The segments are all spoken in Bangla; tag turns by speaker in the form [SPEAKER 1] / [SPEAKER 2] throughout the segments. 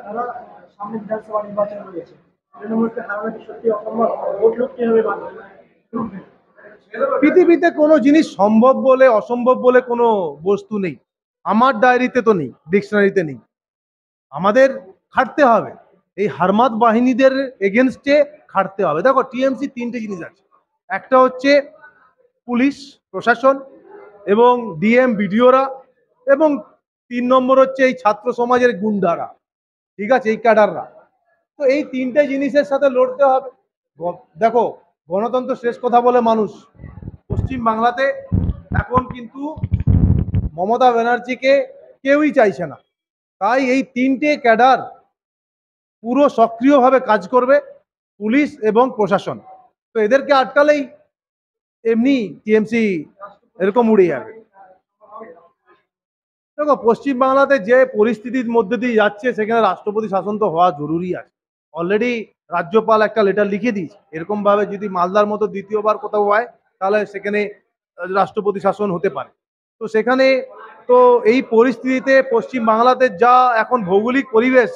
[SPEAKER 1] তারা সামনে বিধানসভা নির্বাচন রয়েছে, তৃণমূলকে হারানো কি সত্যি অসম্ভব? ভোট লুট কিভাবে বাঁধবে?
[SPEAKER 2] পৃথিবীতে কোনো জিনিস সম্ভব বলে অসম্ভব বলে কোনো বস্তু নেই। আমার ডায়েরিতে তো নেই, ডিকশনারিতে নেই। আমাদের খাটতে হবে, এই হারমাত বাহিনীদের এগেনস্টে খাটতে হবে। দেখো, টিএমসি তিনটে জিনিস আছে। একটা হচ্ছে পুলিশ প্রশাসন এবং ডিএম বিডিওরা, এবং 3 নম্বর হচ্ছে এই ছাত্র সমাজের গুন্ডারা, ঠিক আছে, এই ক্যাডাররা। তো এই তিনটে জিনিসের সাথে লড়তে হবে। দেখো, গণতন্ত্র শেষ কথা বলে মানুষ। পশ্চিম বাংলাতে এখন কিন্তু মমতা ব্যানার্জিকে কেউই চাইছে না। তাই এই তিনটে ক্যাডার পুরো সক্রিয়ভাবে কাজ করবে, পুলিশ এবং প্রশাসন। তো এদেরকে আটকালেই এমনি টিএমসি এরকম উড়ে যাবে। দেখো, পশ্চিম বাংলাতে যে পরিস্থিতির মধ্যে দিয়ে যাচ্ছে, সেখানে রাষ্ট্রপতি শাসন তো হওয়া জরুরি আছে। অলরেডি রাজ্যপাল একটা লেটার লিখে দিয়েছে, এরকম ভাবে যদি মালদার মতো দ্বিতীয়বার কোথাও হয়, তাহলে সেখানে রাষ্ট্রপতি শাসন হতে পারে। তো সেখানে তো এই পরিস্থিতিতে পশ্চিম বাংলাতে যা এখন ভৌগোলিক পরিবেশ,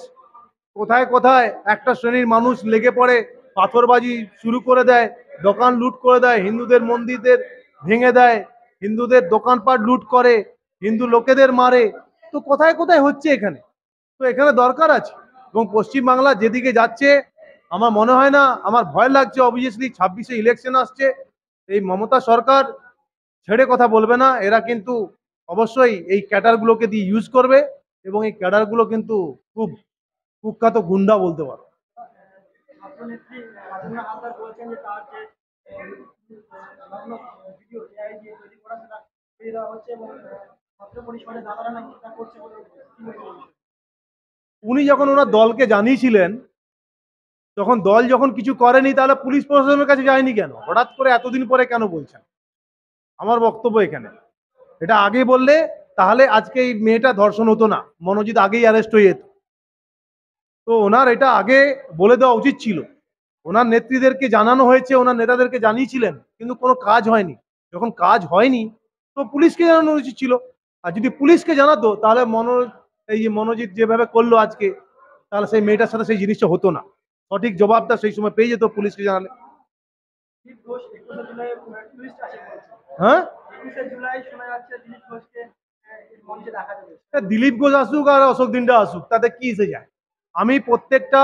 [SPEAKER 2] কোথায় কোথায় একটা শ্রেণীর মানুষ লেগে পড়ে, পাথরবাজি শুরু করে দেয়, দোকান লুট করে দেয়, হিন্দুদের মন্দিরদের ভেঙে দেয়, হিন্দুদের দোকানপাট লুট করে, হিন্দু লোকেদের মারে। তো কোথায় কোথায় হচ্ছে এখানে। তো এখানে দরকার আছে। এবং পশ্চিম বাংলা যেদিকে যাচ্ছে, আমার মনে হয় না, আমার ভয় লাগছে। অবভিয়াসলি 26-এ ইলেকশন আসছে, এই মমতা সরকার ছেড়ে কথা বলবে না। এরা কিন্তু অবশ্যই এই ক্যাডারগুলোকে দিয়ে ইউজ করবে, এবং এই ক্যাডারগুলো কিন্তু খুব কুখ্যাত গুন্ডা বলতে পারো।
[SPEAKER 1] ছাত্রনেত্রী রাজেন্দ্র হালদার বলেছেন যে তার যে ভিডিও এআই দিয়ে তৈরি করা, সেটা পেয়ে দেওয়া হচ্ছে এবং ছাত্র পরিষদের দাদারা নাকি সেটা করছে বলে কি মনে করছেন?
[SPEAKER 2] উনি যখন ওনার দলকে জানিয়েছিলেন, তখন দল যখন কিছু করেনি, তাহলে পুলিশ প্রশাসনের কাছে যায়নি কেন? হঠাৎ করে এতদিন পরে কেন বলছেন? আমার বক্তব্য এখানে, এটা আগে বললে তাহলে আজকে এই মেয়েটা ধর্ষণ হতো না, মনোজিৎ আগেই অ্যারেস্ট হয়ে যেত। তো ওনার এটা আগে বলে দেওয়া উচিত ছিল। ওনার নেত্রীদেরকে জানানো হয়েছে, ওনার নেতাদেরকে জানিয়েছিলেন, কিন্তু কোনো কাজ হয়নি। যখন কাজ হয়নি, তো পুলিশকে জানানো উচিত ছিল। আর যদি পুলিশকে জানাতো, তাহলে এই যে মনোজিৎ যেভাবে করলো আজকে, তাহলে সেই মেয়েটার সাথে সেই জিনিসটা হতো না। সঠিক জবাবটা সেই সময় পেয়ে যেত পুলিশকে জানালে।
[SPEAKER 1] দিলীপ ঘোষ 21শে জুলাই টুইস্ট আছে বলছে।
[SPEAKER 2] হ্যাঁ,
[SPEAKER 1] 21শে জুলাই শোনা যাচ্ছে দিলীপ ঘোষকে মঞ্চে দেখা যাবে।
[SPEAKER 2] দিলীপ ঘোষ আসুক আর অশোক দিনটা আসুক, তাতে কি এসে যায়? আমি প্রত্যেকটা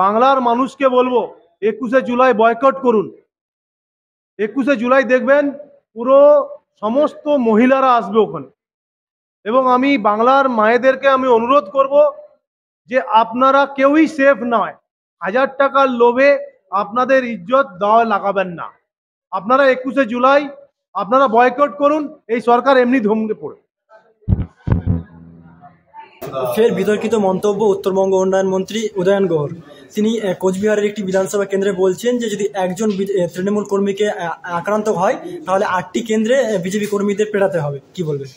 [SPEAKER 2] বাংলার মানুষকে বলবো, 21শে জুলাই বয়কট করুন। 21শে জুলাই দেখবেন পুরো সমস্ত মহিলারা আসবে ওখানে। এবং আমি বাংলার মায়েদেরকে আমি অনুরোধ করব যে আপনারা কেউই সেফ নয়। 1000 টাকার লোভে আপনাদের ইজ্জত দাওয়া লাগাবেন না। আপনারা 21শে জুলাই আপনারা বয়কট করুন, এই সরকার এমনি ধমকে পড়ে।
[SPEAKER 3] ফের বিতর্কিত মন্তব্য উত্তরবঙ্গ উন্নয়ন মন্ত্রী উদয়ন গুহর। তিনি কোচবিহারের একটি বিধানসভা কেন্দ্রে বলছেন যে যদি একজন তৃণমূল কর্মীকে আক্রান্ত হয়, তাহলে 8টি কেন্দ্রে বিজেপি কর্মীদের পেটাতে হবে। কি বলবেন?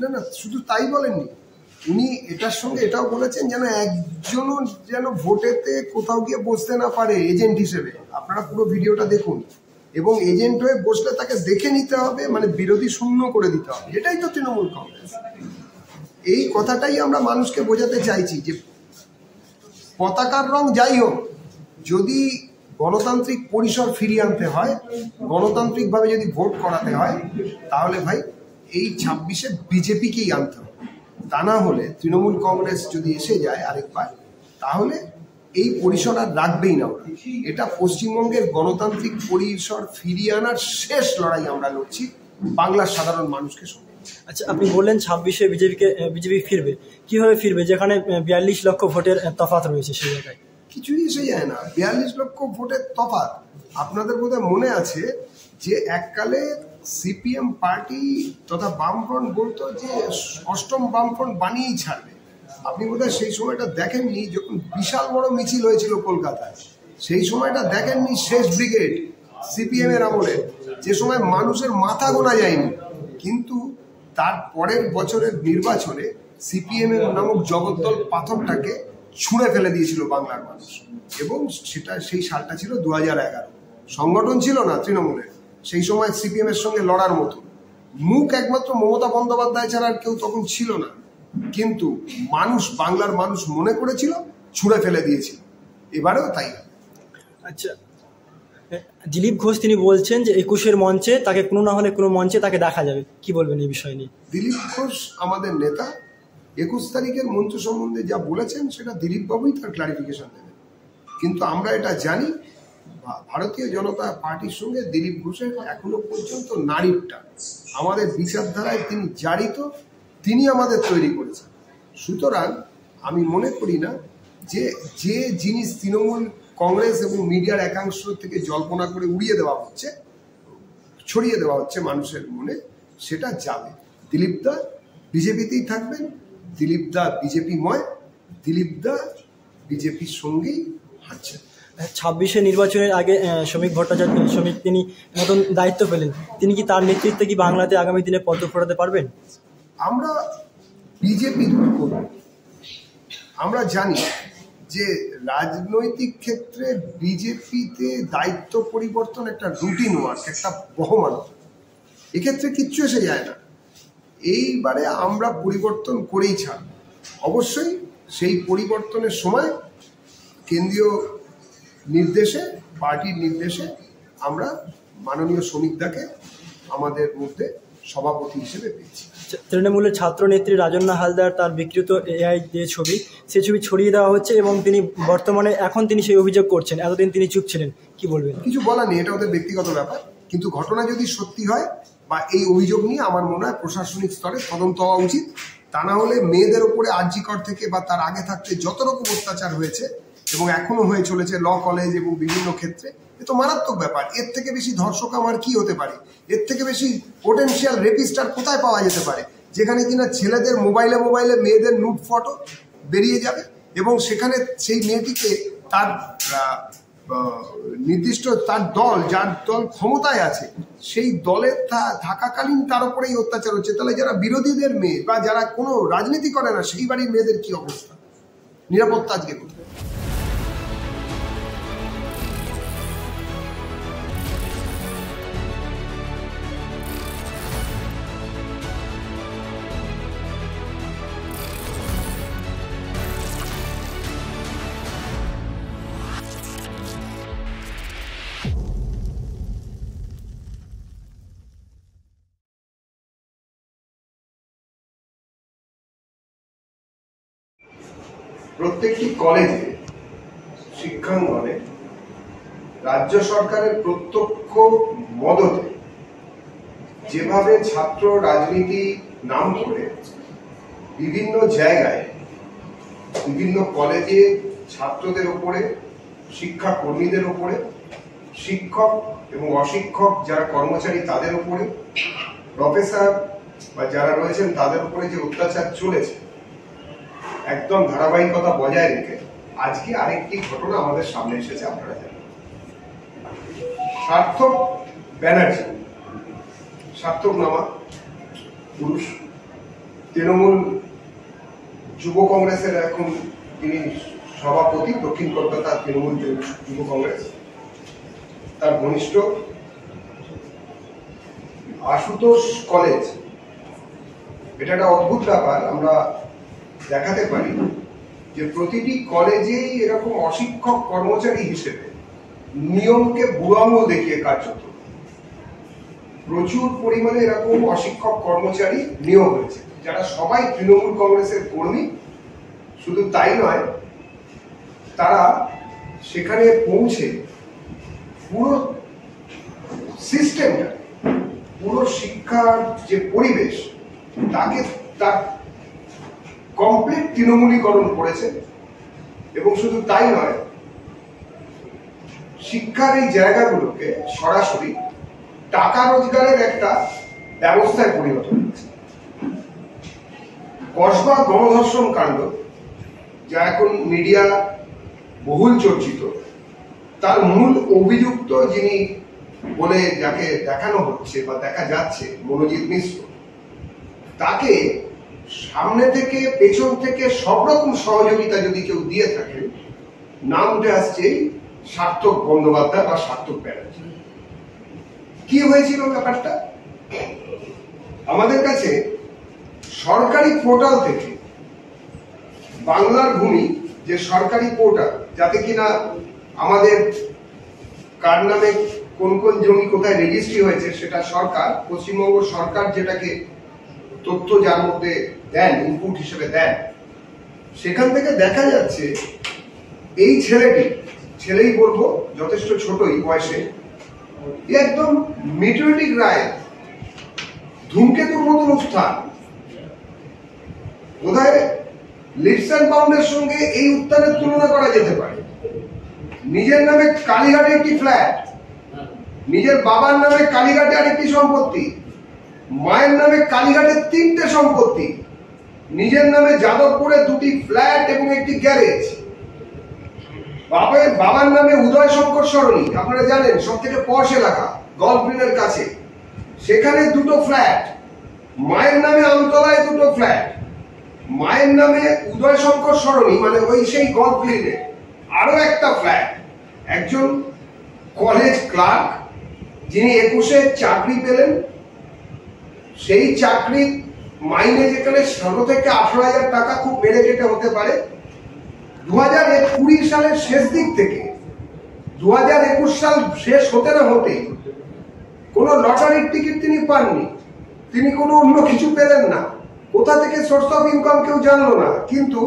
[SPEAKER 4] না না, শুধু তাই বলেননি, উনি এটার সঙ্গে এটাও বলেছেন যেন একজনও যেন ভোটেতে কোথাও গিয়ে বসতে না পারে এজেন্ট হিসেবে। আপনারা পুরো ভিডিওটা দেখুন, এবং এজেন্ট হয়ে বসলে তাকে দেখে নিতে হবে, মানে বিরোধী শূন্য করে দিতে হবে। এটাই তো তৃণমূল কংগ্রেস। এই কথাটাই আমরা মানুষকে বোঝাতে চাইছি যে পতাকার রং যাই হোক, যদি গণতান্ত্রিক পরিসর ফিরিয়ে আনতে হয়, গণতান্ত্রিকভাবে যদি ভোট করাতে হয়, তাহলে ভাই এই 26-এ বিজেপিকেই আনতে হবে। তা না হলে তৃণমূল কংগ্রেস যদি এসে যায় আরেকবার, তাহলে এই পরিসর আর রাখবেই না ওরা। এটা পশ্চিমবঙ্গের গণতান্ত্রিক পরিসর ফিরিয়ে আনার শেষ লড়াই আমরা লড়ছি বাংলার সাধারণ মানুষকে সঙ্গে।
[SPEAKER 3] আচ্ছা, আপনি বললেন 26-এ বিজেপি ফিরবে। কিভাবে ফিরবে, যেখানে 42 লক্ষ ভোটের তফাৎ রয়েছে সেই জায়গায়?
[SPEAKER 4] কিছুই এসে যায় না। 42 লক্ষ ভোটের তফাৎ। আপনাদের বোধহয় মনে আছে যে এককালে সিপিএম পার্টি তথা বামফ্রন্ট বলতো যে 8ম বামফ্রন্ট বানিয়েই ছাড়বে। আপনি বোধহয় সেই সময়টা দেখেননি, যখন বিশাল বড় মিছিল হয়েছিল কলকাতায়। সেই সময়টা দেখেননি শেষ ব্রিগেড সিপিএম এর আমলে, যে সময় মানুষের মাথা গোনা যায়নি। কিন্তু তার পরের বছরের নির্বাচনে সিপিএম এর নামক জগদ্দল পাথরটাকে ছুঁড়ে ফেলে দিয়েছিল বাংলার মানুষ। এবং সেই সালটা ছিল 2011। সংগঠন ছিল না তৃণমূলের সেই সময় সিপিএম এর সঙ্গে লড়ার মতো। মুখ একমাত্র মমতা বন্দ্যোপাধ্যায় ছাড়া আর কেউ তখন ছিল না। কিন্তু মানুষ, বাংলার মানুষ মনে করেছিল ছুঁড়ে ফেলে দিয়েছিল, এবারেও তাই।
[SPEAKER 3] আচ্ছা, দিলীপ ঘোষ তিনি বলছেন যে 21-এর মঞ্চে তাকে কোনো না হলে কোনো মঞ্চে তাকে দেখা যাবে, কি বলবেন এই বিষয় নিয়ে?
[SPEAKER 4] দিলীপ ঘোষ আমাদের নেতা, 21 তারিখের মঞ্চ সম্বন্ধে যা বলেছেন সেটা দিলীপ বাবুই তার ক্লারিফিকেশন দেবেন। কিন্তু আমরা এটা জানি, ভারতীয় জনতা পার্টির সঙ্গে দিলীপ ঘোষের এখনো পর্যন্ত নারীর টান। আমাদের বিচারধারায় তিনি জারিত, তিনি আমাদের তৈরি করেছেন। সুতরাং আমি মনে করি না যে যে জিনিস তৃণমূল কংগ্রেস এবং মিডিয়ার একাংশ থেকে জল্পনা করে উড়িয়ে দেওয়া হচ্ছে, ছড়িয়ে দেওয়া হচ্ছে মানুষের মনে, সেটা যাবে। দিলীপ দা বিজেপিতেই থাকবেন, দিলীপ দা বিজেপিময়, দিলীপ দা বিজেপির সঙ্গেই হাঁটছেন।
[SPEAKER 3] 26-এ নির্বাচনের আগে শ্রমিক ভট্টাচার্য তিনি নতুন দায়িত্ব পেলেন, তিনি কি তার নেতৃত্বে কি বাংলাতে আগামী দিনে পদ্ম ফোটাতে পারবেন?
[SPEAKER 4] আমরা বিজেপি করব। আমরা জানি যে রাজনৈতিক ক্ষেত্রে বিজেপিতে দায়িত্ব পরিবর্তন একটা রুটিন ওয়ার্ক, একটা বহমান, এক্ষেত্রে কিচ্ছু এসে যায় না। এইবারে আমরা পরিবর্তন করেই ছাড়ব। অবশ্যই সেই পরিবর্তনের সময় কেন্দ্রীয় নির্দেশে, পার্টির নির্দেশে আমরা মাননীয় শ্রমিকদাকে আমাদের মধ্যে সভাপতি হিসেবে পেয়েছি।
[SPEAKER 3] তৃণমূলের ছাত্র নেত্রী রাজন্না হালদার তার বিকৃত এআই যে ছবি, সেই ছবি ছড়িয়ে দেওয়া হচ্ছে এবং তিনি বর্তমানে এখন তিনি সেই অভিযোগ করছেন, এতদিন তিনি চুপ ছিলেন, কি বলবেন?
[SPEAKER 4] কিছু বলার নেই, এটা ওদের ব্যক্তিগত ব্যাপার। কিন্তু ঘটনা যদি সত্যি হয় বা এই অভিযোগ নিয়ে আমার মনে হয় প্রশাসনিক স্তরে তদন্ত হওয়া উচিত। তা না হলে মেয়েদের ওপরে আরজিকর থেকে বা তার আগে থাকতে যত রকম অত্যাচার হয়েছে এবং এখনো হয়ে চলেছে ল কলেজ এবং বিভিন্ন ক্ষেত্রে, এ তো মারাত্মক ব্যাপার। এর থেকে বেশি ধর্ষক আমার কি হতে পারে? এর থেকে বেশি পোটেনশিয়াল রেপিস্টার কোথায় পাওয়া যেতে পারে? যেখানে কিনা ছেলেদের মোবাইলে মোবাইলে মেয়েদের নুড ফটো বেরিয়ে যাবে এবং সেখানে সেই মেয়েটিকে তার নির্দিষ্ট তার দল, যার দল ক্ষমতায় আছে, সেই দলে থাকাকালীন তার উপরেই অত্যাচার হচ্ছে। তাহলে যারা বিরোধীদের মেয়ে বা যারা কোনো রাজনীতি করে না সেই বাড়ির মেয়েদের কি অবস্থা? নিরাপত্তা আজকে কোথায়? প্রত্যেকটি কলেজে, শিক্ষাঙ্গনে রাজ্য সরকারের প্রত্যক্ষ মদতে যেভাবে ছাত্র রাজনীতি নাম করে বিভিন্ন জায়গায়, বিভিন্ন কলেজে ছাত্রদের উপরে, শিক্ষা কর্মীদের উপরে, শিক্ষক এবং অশিক্ষক যারা কর্মচারী তাদের উপরে, প্রফেসর বা যারা রয়েছেন তাদের উপরে যে অত্যাচার চলেছে, একদম ধারাবাহিকতা বজায় রেখে আজকে আরেকটি ঘটনা আমাদের সামনে এসেছে। আপনারা জানেন সার্থক ব্যানার্জি, সার্থক নামা পুরুষ, তৃণমূল যুব কংগ্রেসের এখন তিনি সভাপতি, দক্ষিণ কলকাতা তৃণমূল যুব কংগ্রেস, তার ঘনিষ্ঠ আশুতোষ কলেজ। এটা একটা অদ্ভুত ব্যাপার, আমরা দেখাতে পারি যে প্রতিটি কলেজেই এরকম অশিক্ষক কর্মচারী হিসেবে নিয়মকে বুড়াঙ্গ দেখিয়ে কার্যত প্রচুর পরিমাণে এরকম অশিক্ষক কর্মচারী নিয়োগ হয়েছে, যারা সবাই তৃণমূল কংগ্রেসের কর্মী। শুধু তাই নয়, তারা সেখানে পৌঁছে পুরো সিস্টেমটা, পুরো শিক্ষার যে পরিবেশ তাকে তার কমপ্লিট তৃণমূলীকরণ করেছে। এবং শুধু তাই নয়, শিক্ষার এই জায়গাগুলোকে সরাসরি টাকা রোজগারের একটা ব্যবস্থায় পরিণত হয়েছে। কসবা গণধর্ষণ কাণ্ড, যা এখন মিডিয়া বহুল চর্চিত, তার মূল অভিযুক্ত যিনি বলে যাকে দেখানো হচ্ছে বা দেখা যাচ্ছে, মনোজিৎ মিশ্র, তাকে সামনে থেকে পেছন থেকে সব রকম সহযোগিতা যদি কেউ দিয়ে থাকে, নাম উঠে আসছে সার্থক বন্দ্যোপাধ্যায় বা সার্থক ব্যানার্জি। কি হয়েছিল ব্যাপারটা? আমাদের কাছে সরকারি পোর্টাল থেকে বাংলার ভূমি যে সরকারি পোর্টাল, যাতে কিনা আমাদের কার নামে কোন কোন জমি কোথায় রেজিস্ট্রি হয়েছে সেটা সরকার, পশ্চিমবঙ্গ সরকার যেটাকে তথ্য যার মধ্যে দেন, ইনপুট হিসেবে দেন, সেখান থেকে দেখা যাচ্ছে এই ছেলেই বলবো, যথেষ্ট ছোটই বয়সে, একদম মেটেরিক রায়, ধূমকেতুর মতন উত্থান। বোধহয় লিপস অ্যান্ড বাউন্ডের সঙ্গে এই উত্থানের তুলনা করা যেতে পারে। নিজের নামে কালীঘাটে একটি ফ্ল্যাট, নিজের বাবার নামে কালীঘাটে আরেকটি সম্পত্তি, মায়ের নামে কালীঘাটে 3টে সম্পত্তি, নিজের নামে যাদবপুরে 2টি ফ্ল্যাট এবং একটি গ্যারেজ, বাবার নামে উদয় শঙ্কর সরণি, আপনারা জানেন সব থেকে পশ এলাকা, গল্ফ গ্রিনের কাছে, সেখানে 2টো ফ্ল্যাট, মায়ের নামে আমতলায় 2টো ফ্ল্যাট, মায়ের নামে উদয় শঙ্কর সরণি মানে ওই সেই গল্ফ গ্রিনে আরো একটা ফ্ল্যাট। একজন কলেজ ক্লার্ক যিনি 21-এ চাকরি পেলেন, সেই চাকরি মাইনে যেখানে 17 থেকে 18,000 টাকা, খুব বেড়ে যেতে হতে পারে। 2020 সালের শেষ দিক থেকে 2021 সাল শেষ হতে না হতেই কোনো লটারির টিকিট তিনি পাননি, তিনি কোনো অন্য কিছু পেলেন না, কোথা থেকে সোর্স অফ ইনকাম কেউ জানলো না, কিন্তু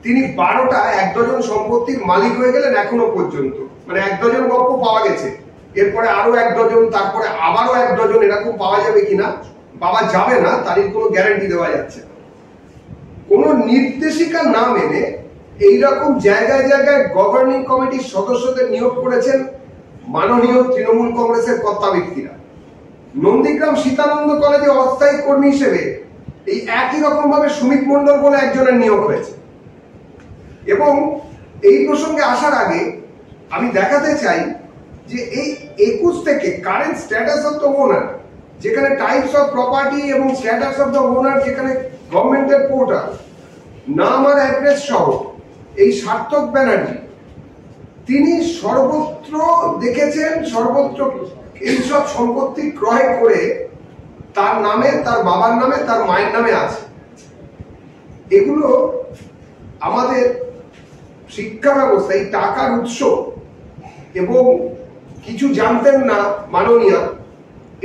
[SPEAKER 4] তিনি 12টা 1 ডজন সম্পত্তির মালিক হয়ে গেলেন এখনো পর্যন্ত। মানে 1 ডজন গল্প পাওয়া গেছে, এরপরে আরো 1 ডজন, তারপরে আবারও 1 ডজন, এরকম পাওয়া যাবে কিনা, পাওয়া যাবে না, তার কোনো গ্যারান্টি দেওয়া যাচ্ছে। কোন নির্দেশিকা না মেনে এইরকম জায়গায় জায়গায় গভর্নিং কমিটির সদস্যদের নিয়োগ করেছেন মাননীয় তৃণমূল কংগ্রেসের কর্তা ব্যক্তিরা। নন্দীগ্রাম সীতানন্দ কলেজে অস্থায়ী কর্মী হিসেবে এই একই রকম ভাবে সুমিত মন্ডল বলে একজনের নিয়োগ হয়েছে। এবং এই প্রসঙ্গে আসার আগে আমি দেখাতে চাই যে এই 21 থেকে current status of the owner, যেখানে টাইপস অফ প্রপার্টি এবং স্ট্যাটাস অফ দ্য ওনার, যেখানে গভর্নমেন্টের পোর্টাল, নাম আর অ্যাড্রেস সহ, এই সার্থক ব্যানার্জি তিনি সর্বত্র দেখেছেন, সর্বত্র এইসব সম্পত্তি ক্রয় করে তার নামে, তার বাবার নামে, তার মায়ের নামে আছে। এগুলো আমাদের শিক্ষা ব্যবস্থা, এই টাকার উৎস, এবং কিছু জানতেন না মাননীয়,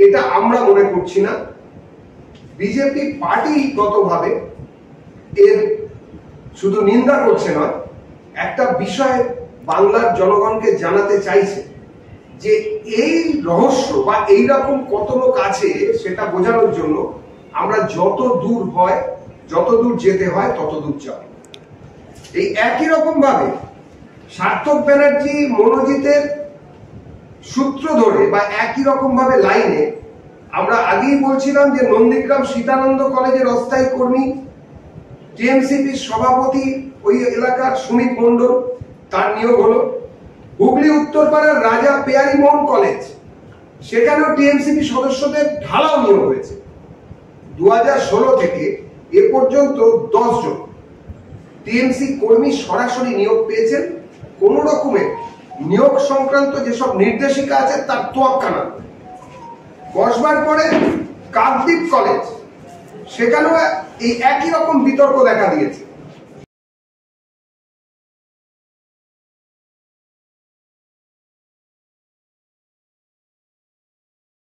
[SPEAKER 4] এটা আমরা মনে করছি না। বিজেপি পার্টিগতভাবে এর শুধু নিন্দা করছে না, একটা বিষয় বাংলার জনগণকে জানাতে চাইছে যে এই রহস্য বা এইরকম কত লোক আছে সেটা বোঝানোর জন্য আমরা যত দূর হয়, যত দূর যেতে হয় তত দূর যাব। এই একই রকম ভাবে সার্থক ব্যানার্জি মনোজিতের সূত্র ধরে বা একই রকম ভাবে লাইনে আমরা আগেই বলছিলাম যে নন্দীগ্রাম সীতানন্দ কলেজের অস্থায়ী কর্মী, টিএমসিপির সভাপতি ওই এলাকার সুমিত মন্ডল, তার নিয়োগ হলো। হুগলি উত্তরপাড়ার রাজা পেয়ারিমোহন কলেজ, সেখানেও টিএমসিপি সদস্যদের ঢালাও নিয়োগ হয়েছে। 2016 থেকে এ পর্যন্ত 10 জন টিএমসি কর্মী সরাসরি নিয়োগ পেয়েছেন। কোন রকমের নিয়োগ সংক্রান্ত যেসব নির্দেশিকা আছে তার তোয়াক্কা না। বসবার পরে কাকদ্বীপ কলেজ, সেখানেও এই একই রকম বিতর্ক দেখা দিয়েছে।